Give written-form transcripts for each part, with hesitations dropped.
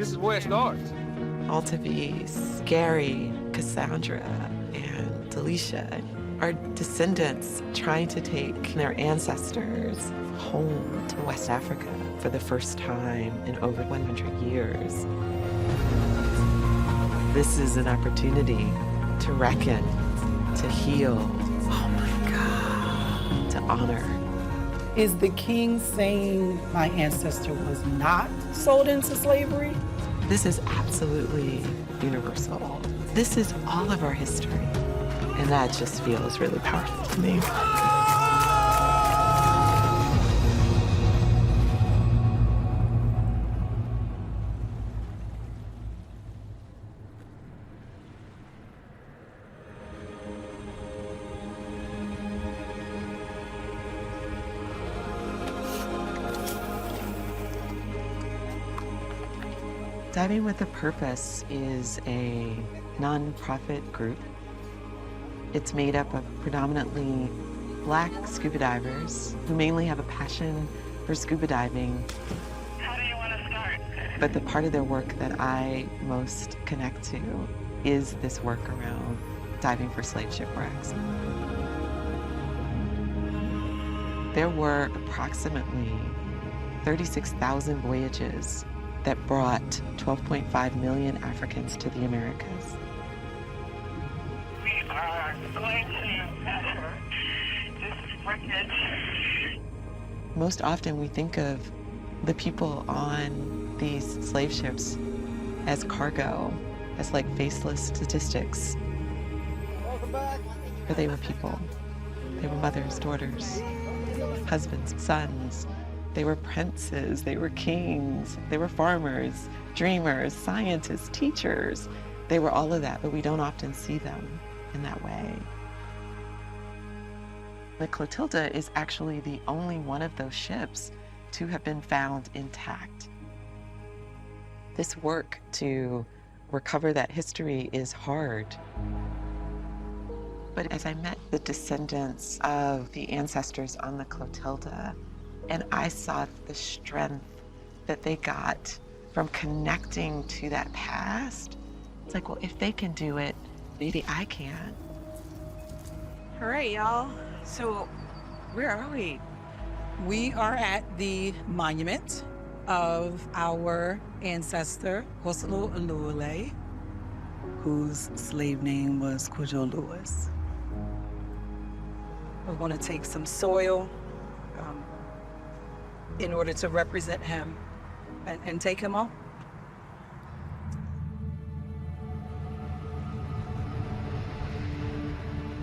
This is where it starts. Altavis, Gary, Cassandra, and Delisha are descendants trying to take their ancestors home to West Africa for the first time in over 100 years. This is an opportunity to reckon, to heal, oh my God, to honor. Is the king saying my ancestor was not sold into slavery? This is absolutely universal. This is all of our history. And that just feels really powerful to me. Diving with a Purpose is a nonprofit group. It's made up of predominantly Black scuba divers who mainly have a passion for scuba diving. How do you want to start? But the part of their work that I most connect to is this work around diving for slave shipwrecks. There were approximately 36,000 voyages that brought 12.5 million Africans to the Americas. We are going to measure this wreckage. Most often we think of the people on these slave ships as cargo, as like faceless statistics. But they were people. They were mothers, daughters, husbands, sons. They were princes, they were kings, they were farmers, dreamers, scientists, teachers. They were all of that, but we don't often see them in that way. The Clotilda is actually the only one of those ships to have been found intact. This work to recover that history is hard. But as I met the descendants of the ancestors on the Clotilda, and I saw the strength that they got from connecting to that past, it's like, well, if they can do it, maybe I can. All right, y'all. So where are we? We are at the monument of our ancestor, Kosolo Oluwole, whose slave name was Kwadwo Lewis. We're going to take some soil in order to represent him and take him home.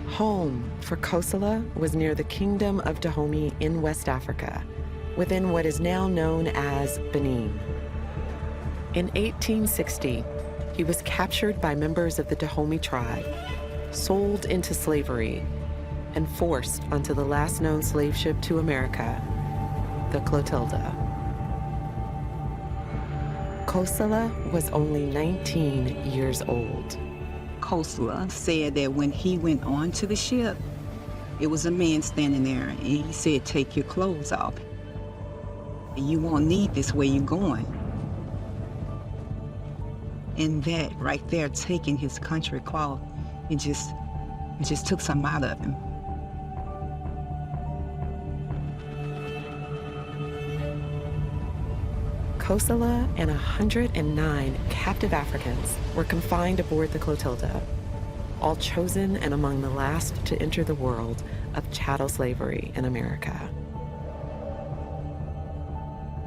Home for Kosala was near the Kingdom of Dahomey in West Africa, within what is now known as Benin. In 1860, he was captured by members of the Dahomey tribe, sold into slavery, and forced onto the last known slave ship to America, the Clotilda. Kosala was only 19 years old. Kosala said that when he went onto the ship, it was a man standing there, and he said, take your clothes off. You won't need this where you're going. And that right there, taking his country cloth, it just took something out of him. Kosala and 109 captive Africans were confined aboard the Clotilda, all chosen and among the last to enter the world of chattel slavery in America.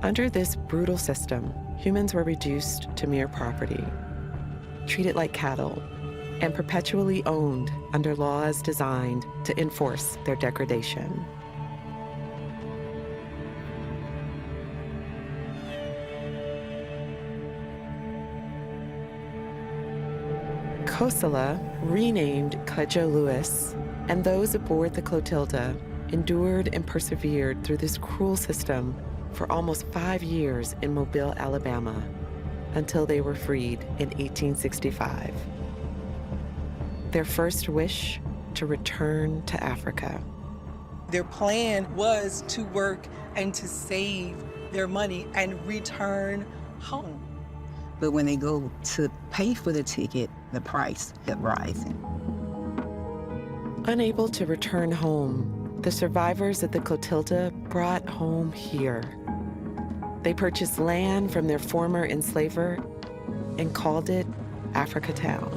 Under this brutal system, humans were reduced to mere property, treated like cattle, and perpetually owned under laws designed to enforce their degradation. Kosala, renamed Kwadwo Lewis, and those aboard the Clotilda endured and persevered through this cruel system for almost 5 years in Mobile, Alabama, until they were freed in 1865. Their first wish, to return to Africa. Their plan was to work and to save their money and return home. But when they go to pay for the ticket, the price kept rising. Unable to return home, the survivors of the Clotilda brought home here. They purchased land from their former enslaver and called it Africa Town.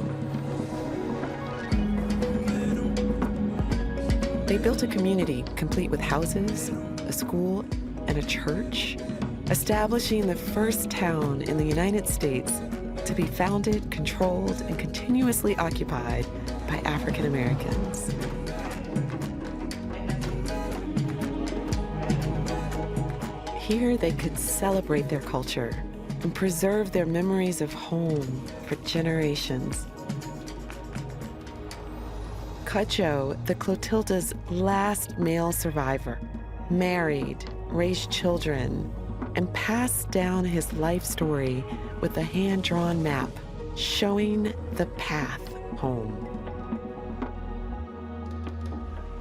They built a community complete with houses, a school, and a church, establishing the first town in the United States to be founded, controlled, and continuously occupied by African Americans. Here they could celebrate their culture and preserve their memories of home for generations. Cudjoe, the Clotilda's last male survivor, married, raised children, and passed down his life story with a hand-drawn map showing the path home.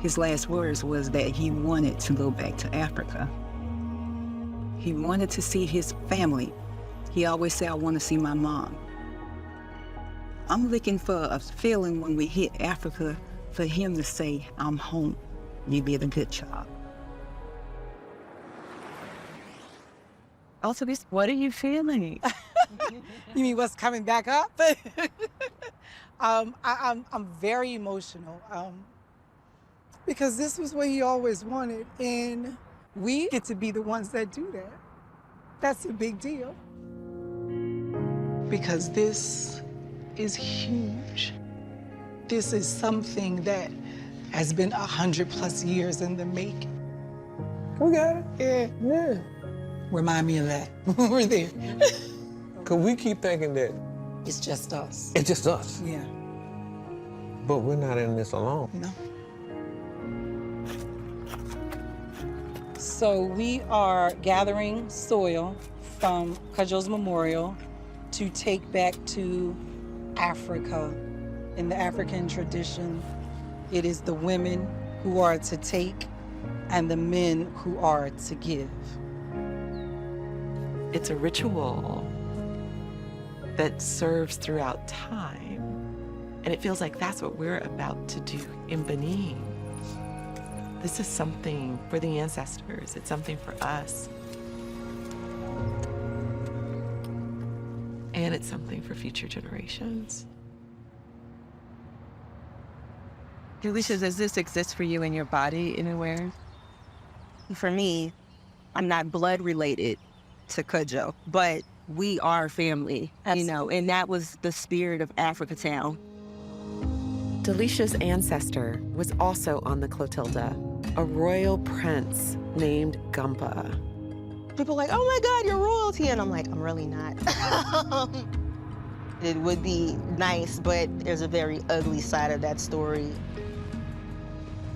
His last words was that he wanted to go back to Africa. He wanted to see his family. He always said, I want to see my mom. I'm looking for a feeling when we hit Africa for him to say, I'm home. You did a good job. Also, what are you feeling? You mean what's coming back up? I'm very emotional because this was what he always wanted, and we get to be the ones that do that. That's a big deal. Because this is huge. This is something that has been 100+ years in the making. We got it. Yeah. Remind me of that when we're there. Cause we keep thinking that It's just us. it's just us, Yeah. but we're not in this alone. No. So we are gathering soil from Cudjoe's memorial to take back to Africa. In the African tradition, it is the women who are to take and the men who are to give. It's a ritual that serves throughout time. And it feels like that's what we're about to do in Benin. This is something for the ancestors. It's something for us. And it's something for future generations. Alicia, does this exist for you in your body anywhere? For me, I'm not blood related to Cudjoe, but we are family, you know, and that was the spirit of Africa Town. Delicia's ancestor was also on the Clotilda, a royal prince named Gumpa. People are like, oh my God, you're royalty. And I'm like, I'm really not. It would be nice, but there's a very ugly side of that story.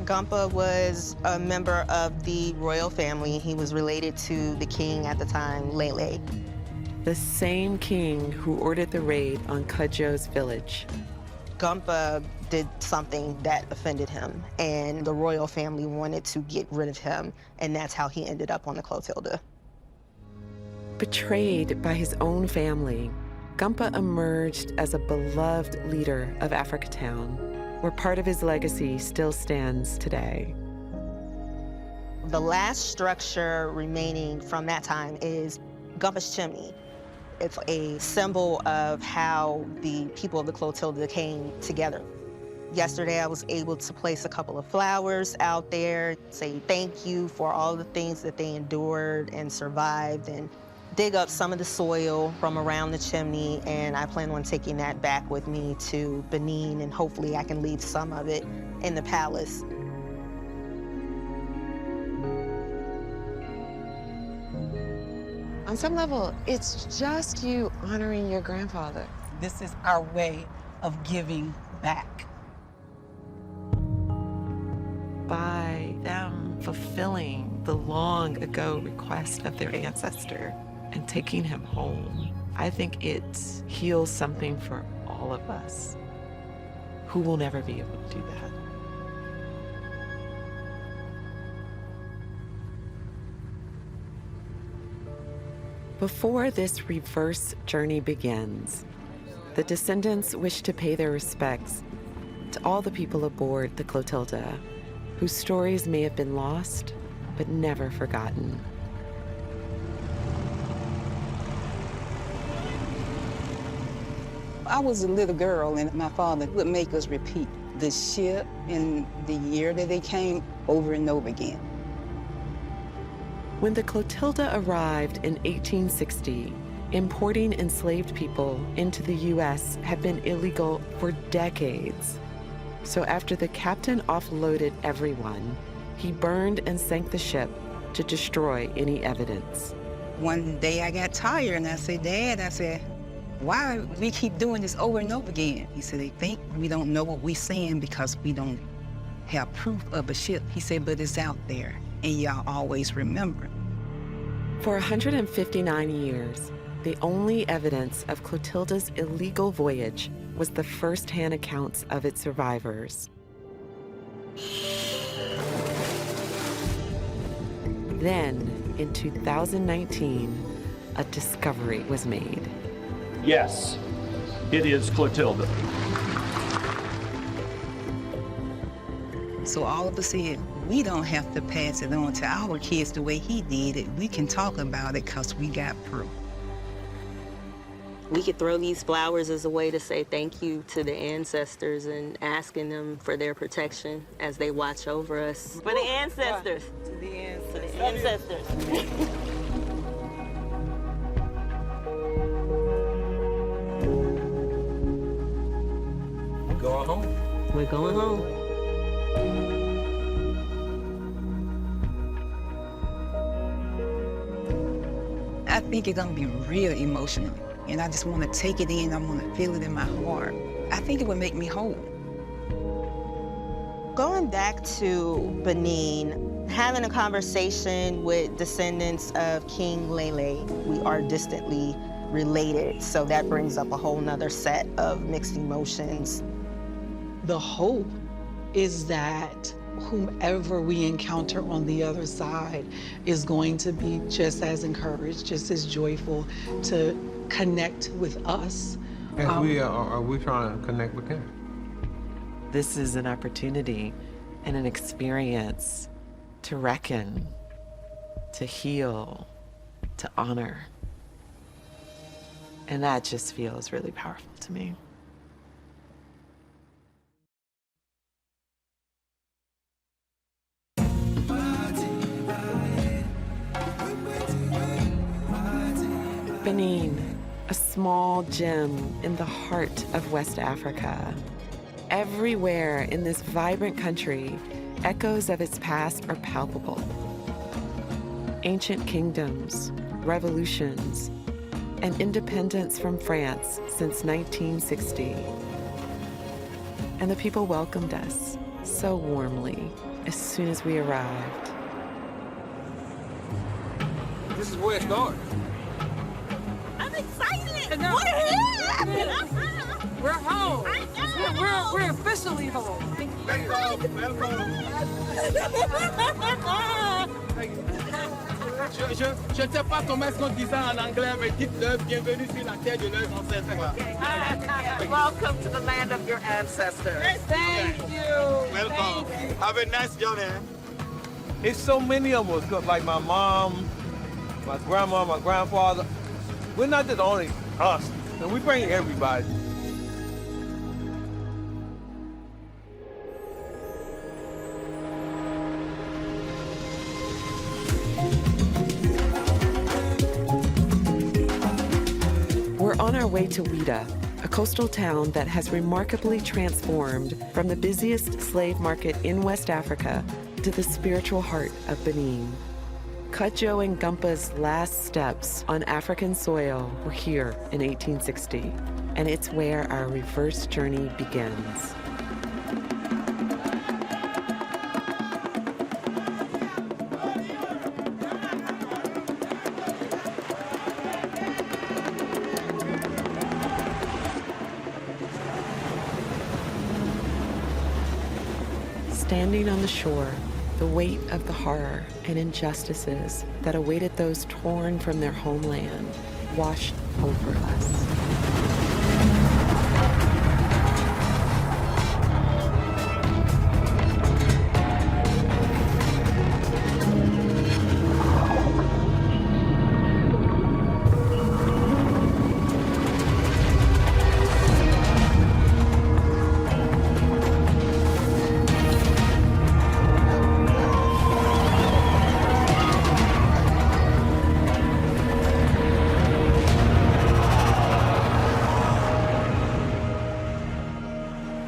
Gumpa was a member of the royal family. He was related to the king at the time, Lele. The same king who ordered the raid on Cudjoe's village. Gumpa did something that offended him, and the royal family wanted to get rid of him, and that's how he ended up on the Clotilda. Betrayed by his own family, Gumpa emerged as a beloved leader of Africa Town, where part of his legacy still stands today. The last structure remaining from that time is Gumpa's Chimney. It's a symbol of how the people of the Clotilda came together. Yesterday, I was able to place a couple of flowers out there, say thank you for all the things that they endured and survived, and dig up some of the soil from around the chimney, and I plan on taking that back with me to Benin, and hopefully I can leave some of it in the palace. On some level, it's just you honoring your grandfather. This is our way of giving back. By them fulfilling the long ago request of their ancestor and taking him home, I think it heals something for all of us who will never be able to do that. Before this reverse journey begins, the descendants wish to pay their respects to all the people aboard the Clotilda, whose stories may have been lost but never forgotten. I was a little girl, and my father would make us repeat the ship and the year that they came over and over again. When the Clotilda arrived in 1860, importing enslaved people into the U.S. had been illegal for decades. So after the captain offloaded everyone, he burned and sank the ship to destroy any evidence. One day I got tired and I said, Dad, why we keep doing this over and over again? He said, they think we don't know what we're saying because we don't have proof of a ship. He said, but it's out there and y'all always remember. For 159 years, the only evidence of Clotilda's illegal voyage was the first-hand accounts of its survivors. Then, in 2019, a discovery was made. Yes, it is Clotilda. So all of us said, we don't have to pass it on to our kids the way he did it. We can talk about it because we got proof. We could throw these flowers as a way to say thank you to the ancestors and asking them for their protection as they watch over us. For the ancestors. To the ancestors. To the ancestors. We're going home. We're going home. I think it's gonna be real emotional. And I just want to take it in. I want to feel it in my heart. I think it would make me whole. Going back to Benin, having a conversation with descendants of King Lele, we are distantly related. So that brings up a whole nother set of mixed emotions. The hope is that whomever we encounter on the other side is going to be just as encouraged, just as joyful to connect with us. As are we trying to connect with them? This is an opportunity and an experience to reckon, to heal, to honor. And that just feels really powerful to me. Benin, a small gem in the heart of West Africa. Everywhere in this vibrant country, echoes of its past are palpable. Ancient kingdoms, revolutions, and independence from France since 1960. And the people welcomed us so warmly as soon as we arrived. This is where it started. I'm excited. We're here. We're home. We're officially home. Je ne sais pas comment est-ce qu'on dit ça en anglais, mais dites-le, bienvenue sur la terre de leurs ancêtres. Welcome to the land of your ancestors. Thank you. Welcome. Have a nice journey. It's so many of us, like my mom, my grandma, my grandfather. We're not just only us, and we bring everybody. We're on our way to Ouidah, a coastal town that has remarkably transformed from the busiest slave market in West Africa to the spiritual heart of Benin. Cudjoe and Gumpa's last steps on African soil were here in 1860, and it's where our reverse journey begins. Standing on the shore, The weight of the horror and injustices that awaited those torn from their homeland washed over us.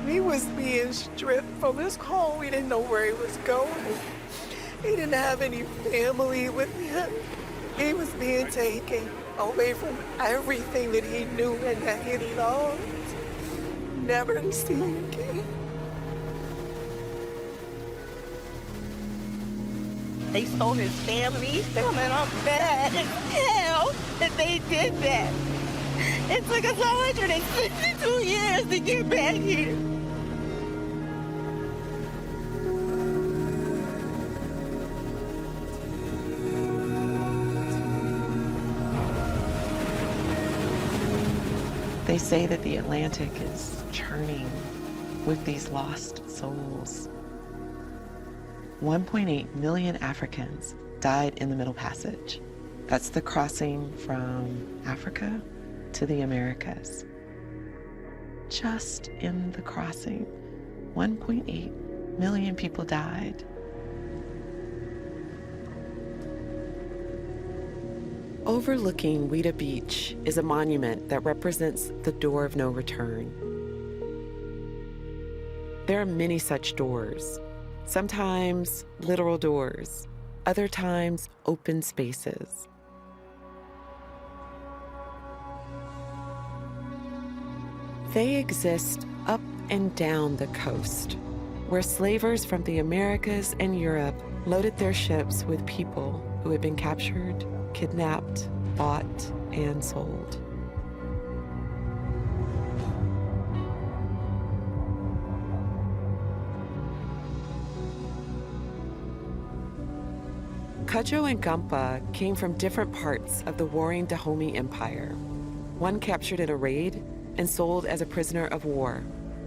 He was being stripped from his home. We didn't know where he was going. He didn't have any family with him. He was being taken away from everything that he knew and that he loved. Never to see him again. They stole his family, and I'm mad as hell that they did that. It took us 162 years to get back here. They say that the Atlantic is churning with these lost souls. 1.8 million Africans died in the Middle Passage. That's the crossing from Africa to the Americas. Just in the crossing, 1.8 million people died. Overlooking Ouida Beach is a monument that represents the door of no return. There are many such doors, sometimes literal doors, other times open spaces. They exist up and down the coast, where slavers from the Americas and Europe loaded their ships with people who had been captured, kidnapped, bought, and sold. Cudjoe and Gampa came from different parts of the warring Dahomey Empire. One captured in a raid and sold as a prisoner of war.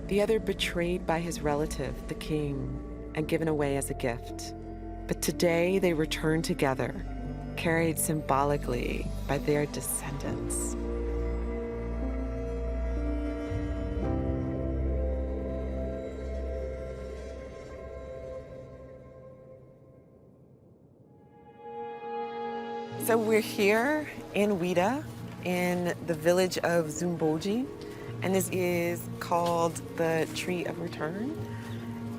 The other betrayed by his relative, the king, and given away as a gift. But today they return together, carried symbolically by their descendants. So we're here in Ouida, in the village of Zumboji, and this is called the Tree of Return.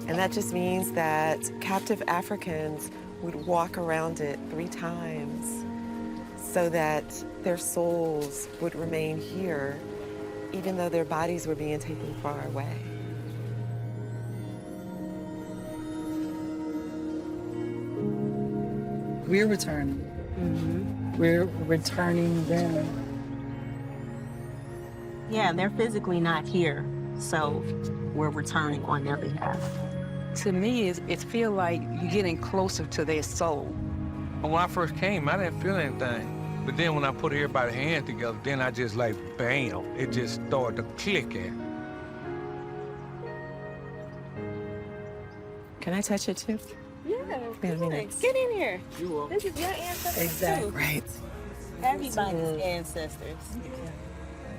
And that just means that captive Africans would walk around it 3 times so that their souls would remain here, even though their bodies were being taken far away. We're returning. Mm-hmm. We're returning them. Yeah, they're physically not here, so we're returning on their behalf. To me, it feels like you're getting closer to their soul. When I first came, I didn't feel anything. But then when I put everybody's hands together, then I just like, bam, it just started to clicking. Can I touch it too? Yeah, get in here. This is your ancestors Exactly. too. Right. Everybody's ancestors.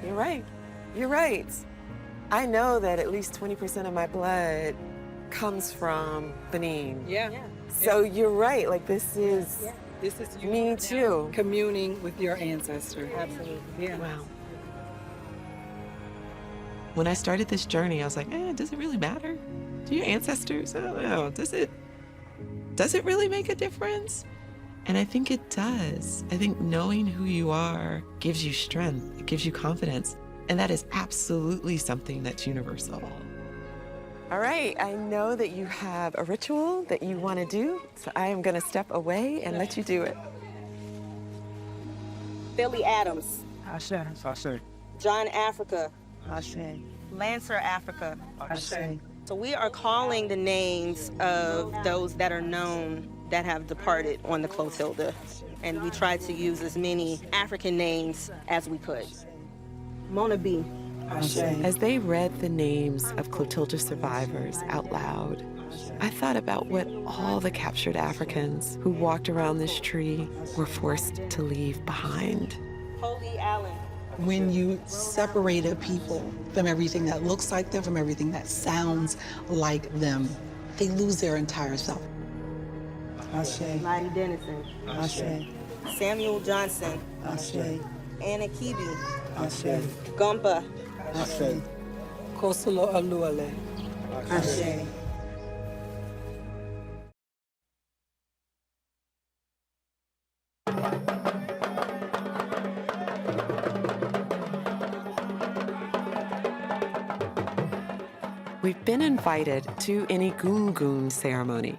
You're right. You're right. I know that at least 20% of my blood comes from Benin. Yeah. So you're right. Like this is This is you me too. communing with your ancestors. Absolutely. Yeah. Wow. When I started this journey, I was like, does it really matter? Do your ancestors? I don't know. Does it really make a difference? And I think it does. I think knowing who you are gives you strength, it gives you confidence. And that is absolutely something that's universal. All right, I know that you have a ritual that you want to do, so I am going to step away and let you do it. Billy Adams, Ashe. So I say, John Africa, Ashe. Lancer, Africa. Ashe. So we are calling the names of those that are known that have departed on the Clotilda. And we tried to use as many African names as we could. Mona B. As they read the names of Clotilda survivors out loud, I thought about what all the captured Africans who walked around this tree were forced to leave behind. Holy Allen. When you separate a people from everything that looks like them, from everything that sounds like them, they lose their entire self. Ashe. Lottie Dennison. Ashe. Samuel Johnson. Ashe. Anna Kibi. Ashe. Gumpa. Ashe. Kosolo Aluale. Ashe. We've been invited to an Egungun ceremony,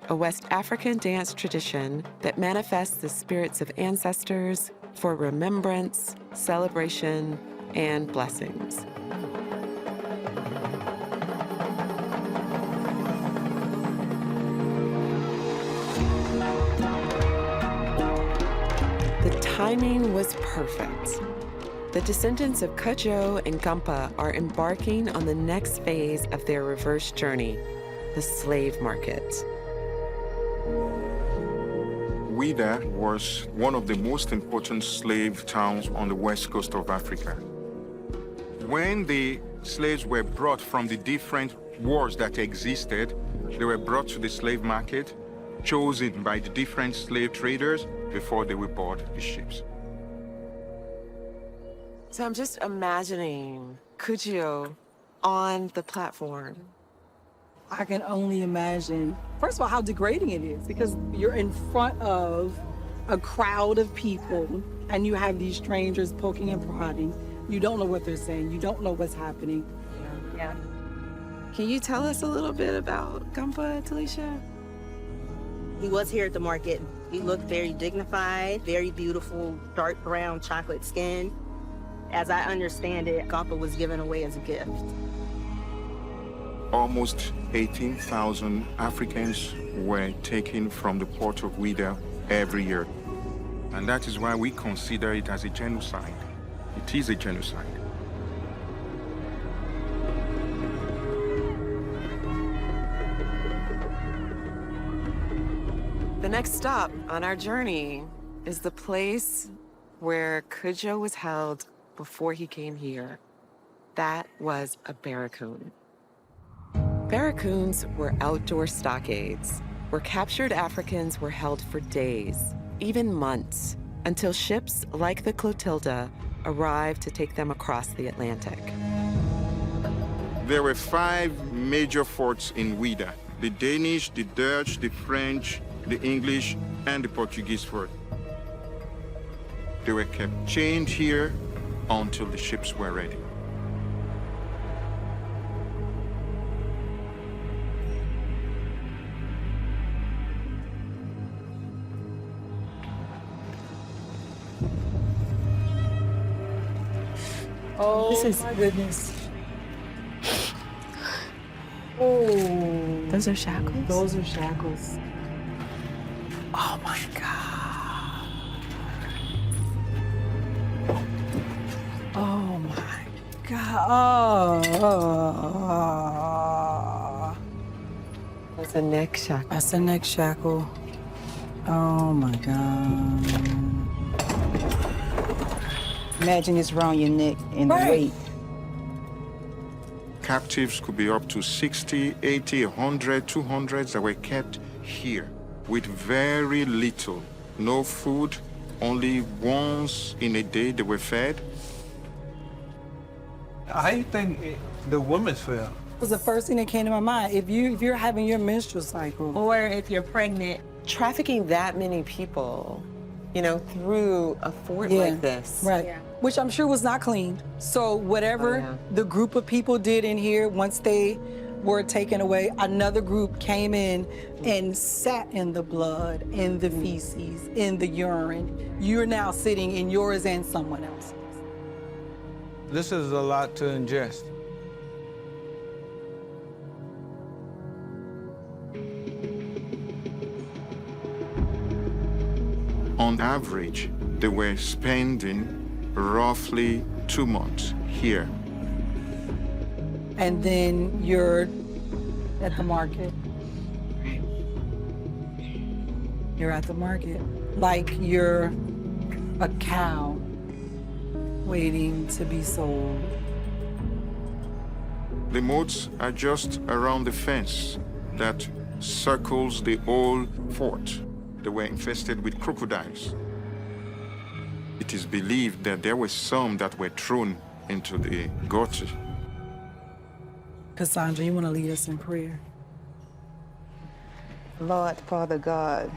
a West African dance tradition that manifests the spirits of ancestors for remembrance, celebration, and blessings. The timing was perfect. The descendants of Cudjoe and Gumpa are embarking on the next phase of their reverse journey, the slave market. Ouidah was one of the most important slave towns on the west coast of Africa. When the slaves were brought from the different wars that existed, they were brought to the slave market, chosen by the different slave traders before they would board the ships. So I'm just imagining Cudjoe on the platform. I can only imagine, first of all, how degrading it is, because you're in front of a crowd of people and you have these strangers poking and prodding. You don't know what they're saying. You don't know what's happening. Yeah. Can you tell us a little bit about Gumpa, Talisha? He was here at the market. He looked very dignified, very beautiful, dark brown chocolate skin. As I understand it, Gumpa was given away as a gift. Almost 18,000 Africans were taken from the port of Ouidah every year. And that is why we consider it as a genocide. It is a genocide. The next stop on our journey is the place where Cudjoe was held before he came here. That was a barracoon. Barracoons were outdoor stockades where captured Africans were held for days, even months, until ships like the Clotilda arrived to take them across the Atlantic. There were 5 major forts in Ouidah: the Danish, the Dutch, the French, the English, and the Portuguese fort. They were kept chained here until the ships were ready. Oh, my goodness. Oh. Those are shackles? Those are shackles. Oh my God. Oh my God. Oh. That's a neck shackle. That's a neck shackle. Oh my God. Imagine it's around your neck and the weight. Captives could be up to 60, 80, 100, 200s that were kept here with very little. No food, only once in a day they were fed. How do you think the women feel? It was the first thing that came to my mind. If you're having your menstrual cycle, or if you're pregnant, trafficking that many people, you know, through a fort like this. Right. Yeah. Which I'm sure was not clean. So whatever the group of people did in here, once they were taken away, another group came in and sat in the blood, in the feces, in the urine. You're now sitting in yours and someone else's. This is a lot to ingest. On average, they were spending roughly 2 months here. And then you're at the market. You're at the market. Like you're a cow waiting to be sold. The moats are just around the fence that circles the old fort. They were infested with crocodiles. It is believed that there were some that were thrown into the gutter. Cassandra, you want to lead us in prayer? Lord, Father God,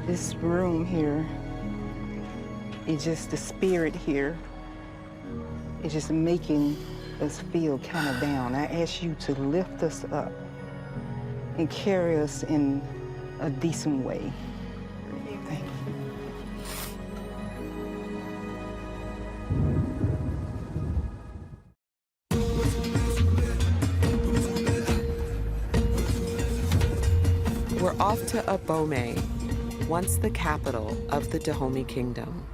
this room here, it's just the spirit here. It's just making us feel kind of down. I ask you to lift us up and carry us in a decent way. Thank you. We're off to Abomey, once the capital of the Dahomey Kingdom.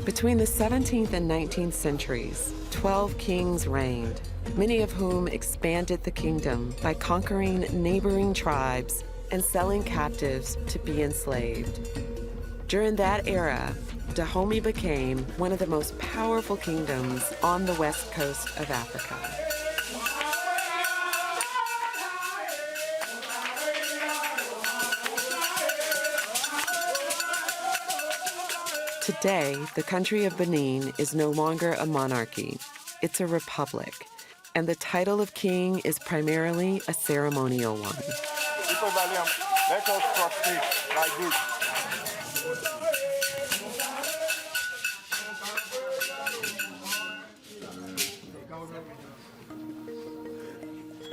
Between the 17th and 19th centuries, 12 kings reigned, many of whom expanded the kingdom by conquering neighboring tribes and selling captives to be enslaved. During that era, Dahomey became one of the most powerful kingdoms on the west coast of Africa. Today, the country of Benin is no longer a monarchy. It's a republic, and the title of king is primarily a ceremonial one. Let us prostrate like this.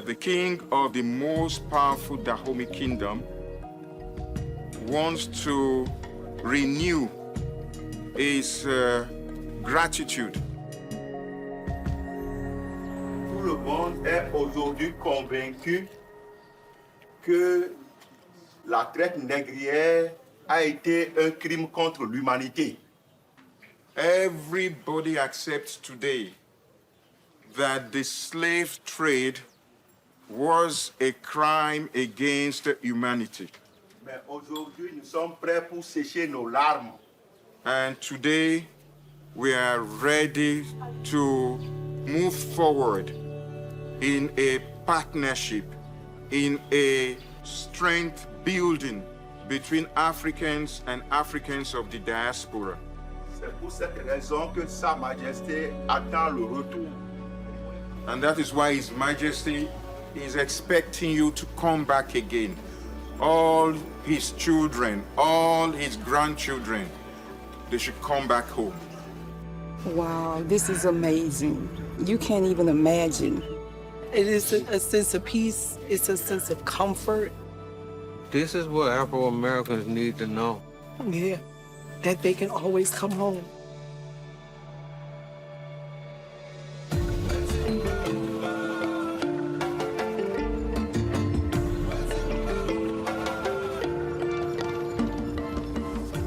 The king of the most powerful Dahomey kingdom wants to renew his gratitude. Tout le monde est aujourd'hui convaincu que la traite négrière a été un crime contre l'humanité. Everybody accepts today that the slave trade was a crime against humanity. Mais aujourd'hui, nous sommes prêts pour sécher nos larmes. And today, we are ready to move forward in a partnership, in a strength building between Africans and Africans of the diaspora. C'est pour cette raison que Sa Majesté attend le retour. And that is why His Majesty is expecting you to come back again. All his children, all his grandchildren, they should come back home. Wow, this is amazing. You can't even imagine. It is a sense of peace. It's a sense of comfort. This is what Afro-Americans need to know. Yeah, that they can always come home.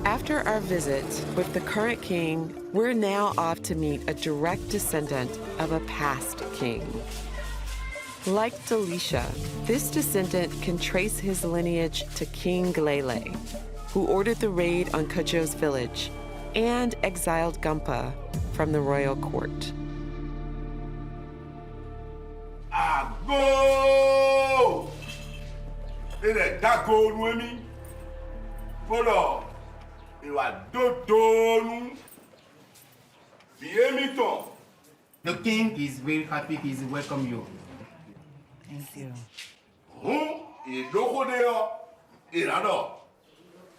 After our visit with the current king, we're now off to meet a direct descendant of a past king. Like Delisha, this descendant can trace his lineage to King Glele, who ordered the raid on Cudjo's village and exiled Gumpa from the royal court. Go! It is that gold with me. Follow. It was do. The king is very happy he's welcome you. Thank you.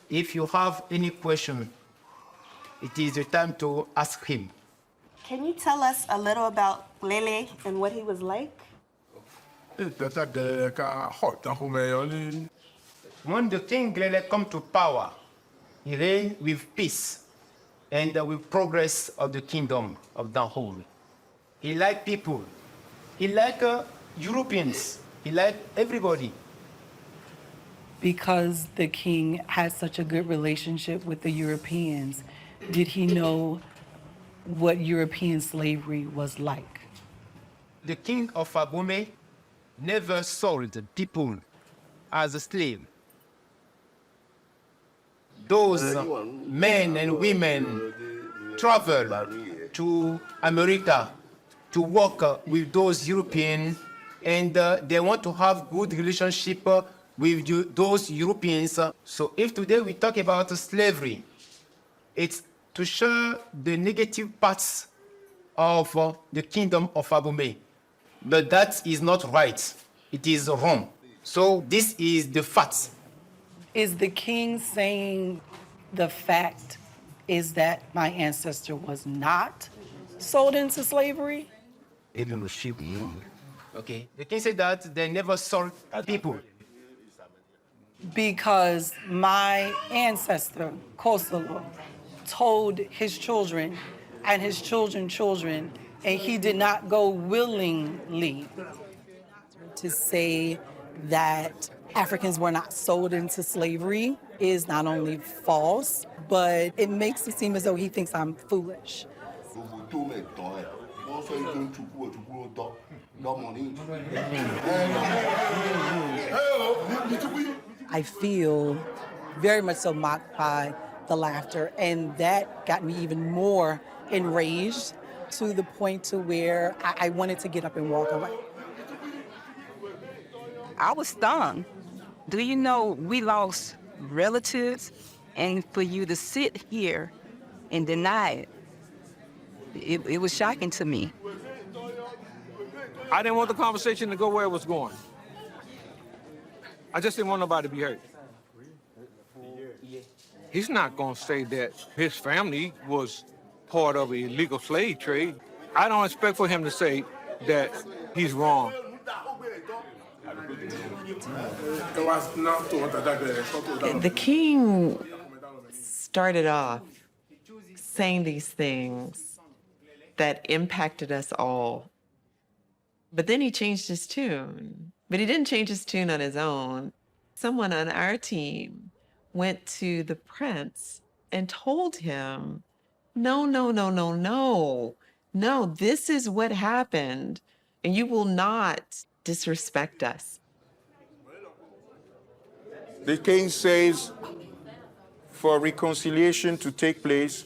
If you have any question, it is the time to ask him. Can you tell us a little about Lele and what he was like? When the king Glele come to power, he reigned with peace and with progress of the kingdom of Dahomey. He liked people. He liked Europeans. He liked everybody. Because the king had such a good relationship with the Europeans, did he know what European slavery was like? The king of Abomey never sold people as a slave. Those men and women travel to America to work with those Europeans, and they want to have good relationship with those Europeans. So if today we talk about slavery, it's to show the negative parts of the kingdom of Abomey. But that is not right. It is wrong. So this is the fact. Is the king saying the fact is that my ancestor was not sold into slavery? Okay. The king said that they never sold people. Because my ancestor, Kosala, told his children and his children's children, and he did not go willingly. To say that Africans were not sold into slavery is not only false, but it makes it seem as though he thinks I'm foolish. I feel very much so mocked by the laughter, and that got me even more enraged to the point to where I wanted to get up and walk away. I was stunned. Do you know we lost relatives, and for you to sit here and deny it was shocking to me. I didn't want the conversation to go where it was going. I just didn't want nobody to be hurt. He's not going to say that his family was part of the illegal slave trade. I don't expect for him to say that he's wrong. The king started off saying these things that impacted us all. But then he changed his tune. But he didn't change his tune on his own. Someone on our team went to the prince and told him, no, this is what happened, and you will not disrespect us. The king says for reconciliation to take place,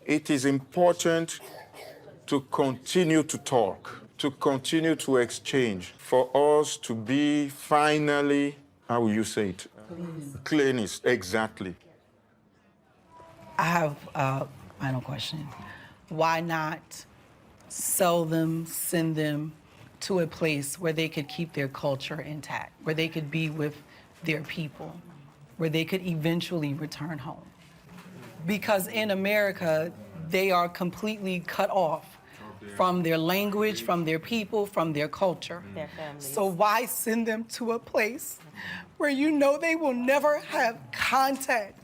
it is important to continue to talk, to continue to exchange, for us to be finally, how will you say it? Cleanest, exactly. I have a final question. Why not sell them, send them to a place where they could keep their culture intact, where they could be with their people, where they could eventually return home? Because in America, they are completely cut off from their language, from their people, from their culture. Their families. So why send them to a place where you know they will never have contact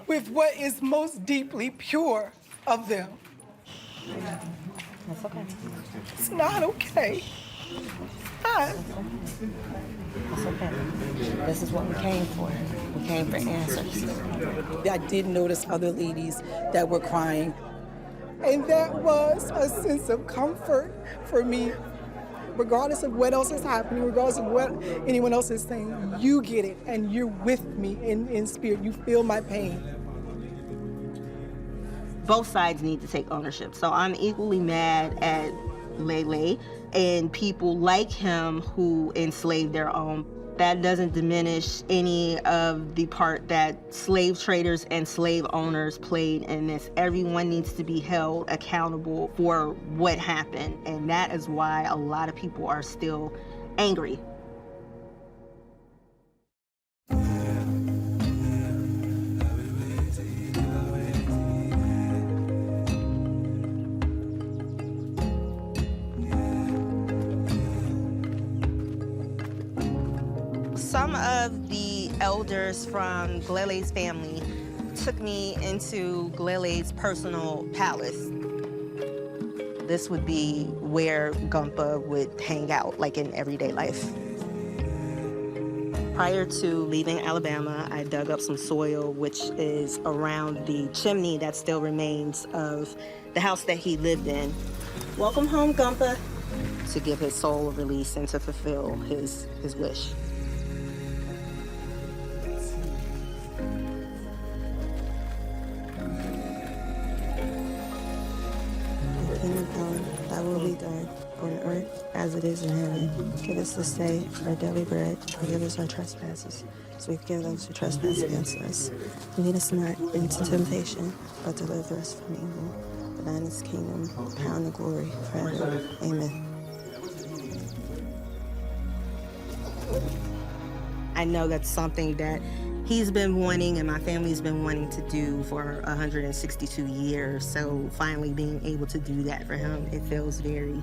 with what is most deeply pure of them? That's okay. It's not okay. Not. It's okay. This is what we came for. We came for answers. I did notice other ladies that were crying, and that was a sense of comfort for me. Regardless of what else is happening, regardless of what anyone else is saying, you get it, and you're with me in spirit. You feel my pain. Both sides need to take ownership. So I'm equally mad at Lele and people like him who enslaved their own. That doesn't diminish any of the part that slave traders and slave owners played in this. Everyone needs to be held accountable for what happened, and that is why a lot of people are still angry. Some of the elders from Glele's family took me into Glele's personal palace. This would be where Gumpa would hang out, like in everyday life. Prior to leaving Alabama, I dug up some soil, which is around the chimney that still remains of the house that he lived in. Welcome home, Gumpa, to give his soul a release and to fulfill his wish. The kingdom come, thy will be done on earth as it is in heaven. Give us this day our daily bread. Forgive us our trespasses, as we forgive those who trespass against us. Lead us not into temptation, but deliver us from evil. For thine is the kingdom, the power, and the glory forever. Amen. I know that's something that he's been wanting and my family's been wanting to do for 162 years. So finally being able to do that for him, it feels very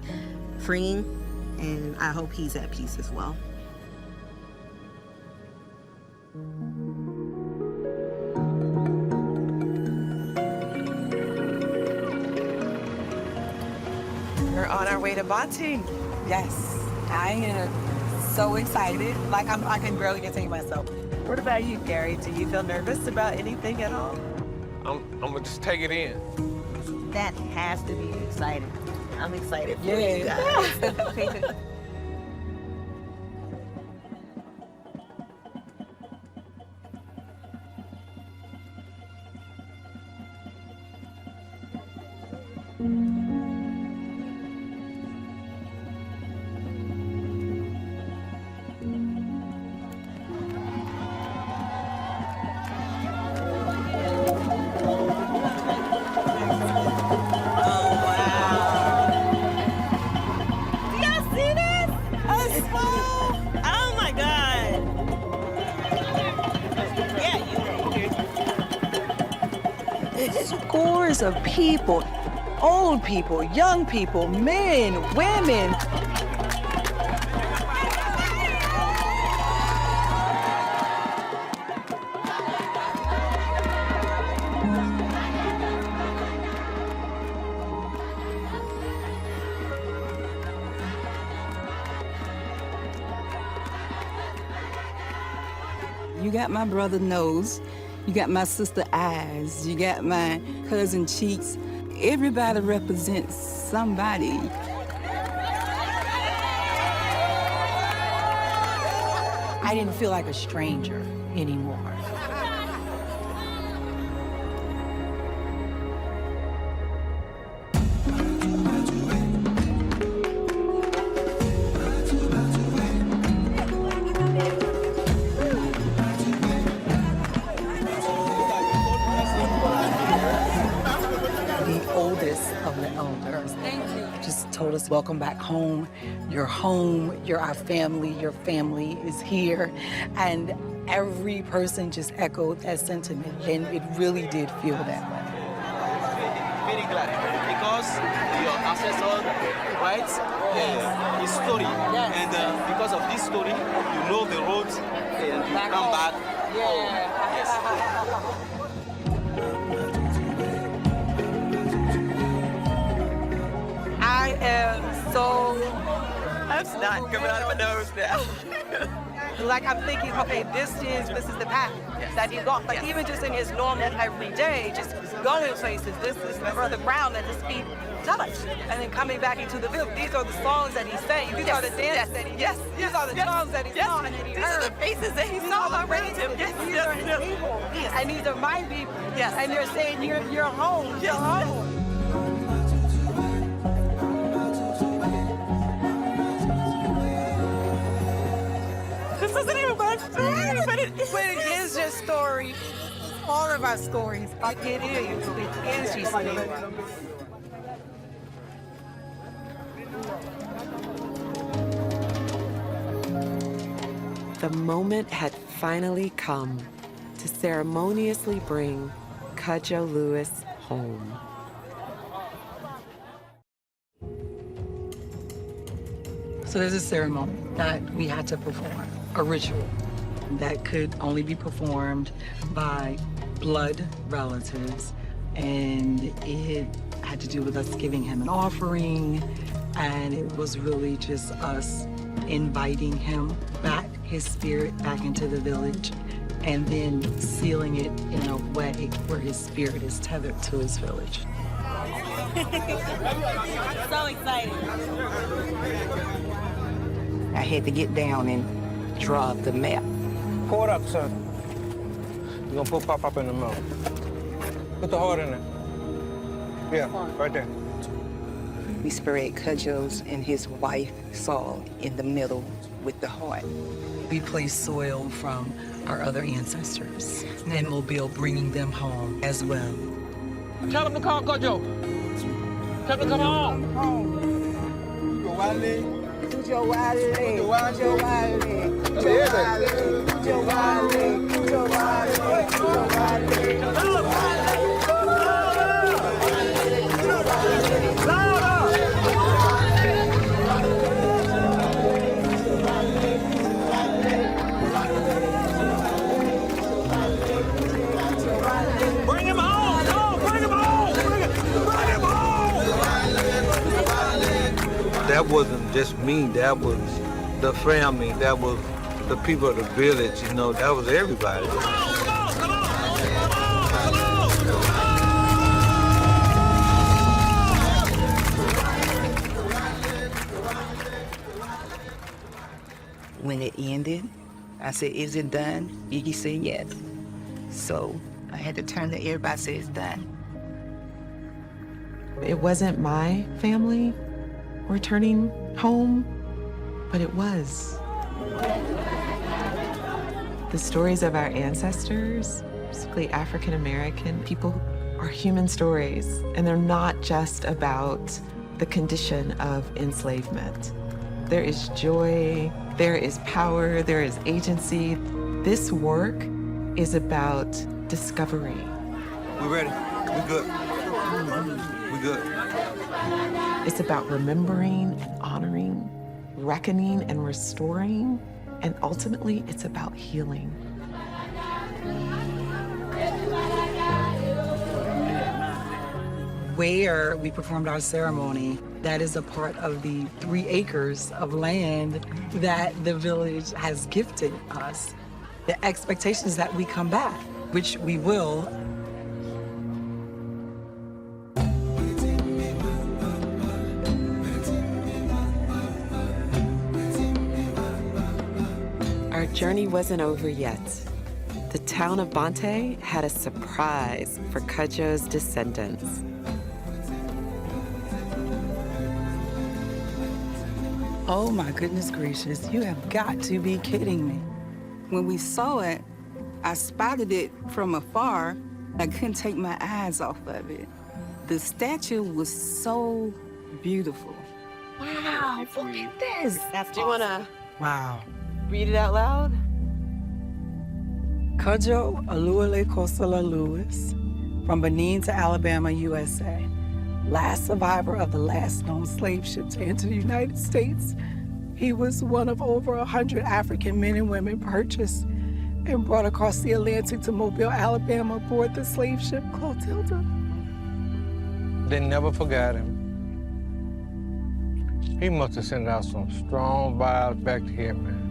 freeing, and I hope he's at peace as well. We're on our way to Banting. Yes, I am so excited. Like I can barely contain myself. What about you, Gary? Do you feel nervous about anything at all? I'm gonna just take it in. That has to be exciting. I'm excited for Yeah. you guys. Scores of people, old people, young people, men, women. You got my brother nose, you got my sister eyes, you got my cousin cheeks. Everybody represents somebody. I didn't feel like a stranger anymore. Told us, welcome back home. You're home, you're our family, your family is here. And every person just echoed that sentiment, and it really did feel that way. Very glad, because your ancestors, right, his story. Yes. And because of this story, you know the roads, and you come back home. Yes. I am so, That's not coming out of my nose now. like I'm thinking, okay, this is the path that he got. But even just in his normal everyday, just going places, this is Brother Brown that his feet touch. And then coming back into the village, these are the songs that he sang. These are the dances that he, these are the songs that he saw and that he heard. These are the faces that he saw around him. These are his people. And these are my people. Yes. And you're saying you're home. You're home. This isn't even my story, but it is your story. All of our stories. It is. It is your story. The moment had finally come to ceremoniously bring Cudjoe Lewis home. So there's a ceremony that we had to perform, a ritual that could only be performed by blood relatives. And it had to do with us giving him an offering. And it was really just us inviting him back his spirit back into the village and then sealing it in a way where his spirit is tethered to his village. So excited. I had to get down and draw the map. Pour it up, son. You're gonna put Pop in the mouth. Put the heart in there. Yeah, right there. We spread cudgels and his wife Saul in the middle with the heart. We place soil from our other ancestors in Mobile, bringing them home as well. Tell them to call Kojo. Tell them to come on. Bring him home! No, bring him home! Bring him home! That wasn't just me. That was the family. That was the people of the village. You know, that was everybody. When it ended, I said, "Is it done?" Iggy said yes. So I had to turn to everybody and say, "It's done." It wasn't my family returning home, but it was. The stories of our ancestors, particularly African American people, are human stories, and they're not just about the condition of enslavement. There is joy, there is power, there is agency. This work is about discovery. We ready? We good. We good. It's about remembering and honoring, reckoning and restoring, and ultimately it's about healing. Where we performed our ceremony, that is a part of the 3 acres of land that the village has gifted us. The expectation is that we come back, which we will. Our journey wasn't over yet. The town of Bonte had a surprise for Cudjo's descendants. Oh my goodness gracious, you have got to be kidding me. When we saw it, I spotted it from afar. I couldn't take my eyes off of it. The statue was so beautiful. Wow, look at this. Do you want to Wow. read it out loud? Cudjo Oluwole Kosala Lewis, from Benin to Alabama, USA. Last survivor of the last known slave ship to enter the United States. He was one of over 100 African men and women purchased and brought across the Atlantic to Mobile, Alabama, aboard the slave ship Clotilda. They never forgot him. He must have sent out some strong vibes back to here, man.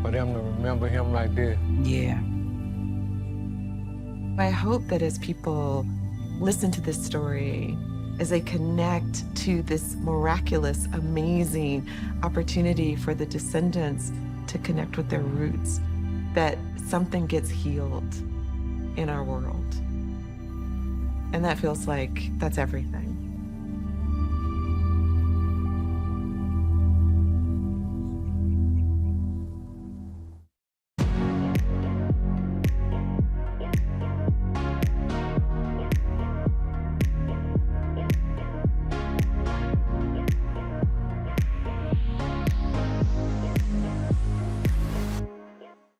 For them to remember him like this. Yeah. I hope that as people listen to this story, as they connect to this miraculous, amazing opportunity for the descendants to connect with their roots, that something gets healed in our world. And that feels like that's everything.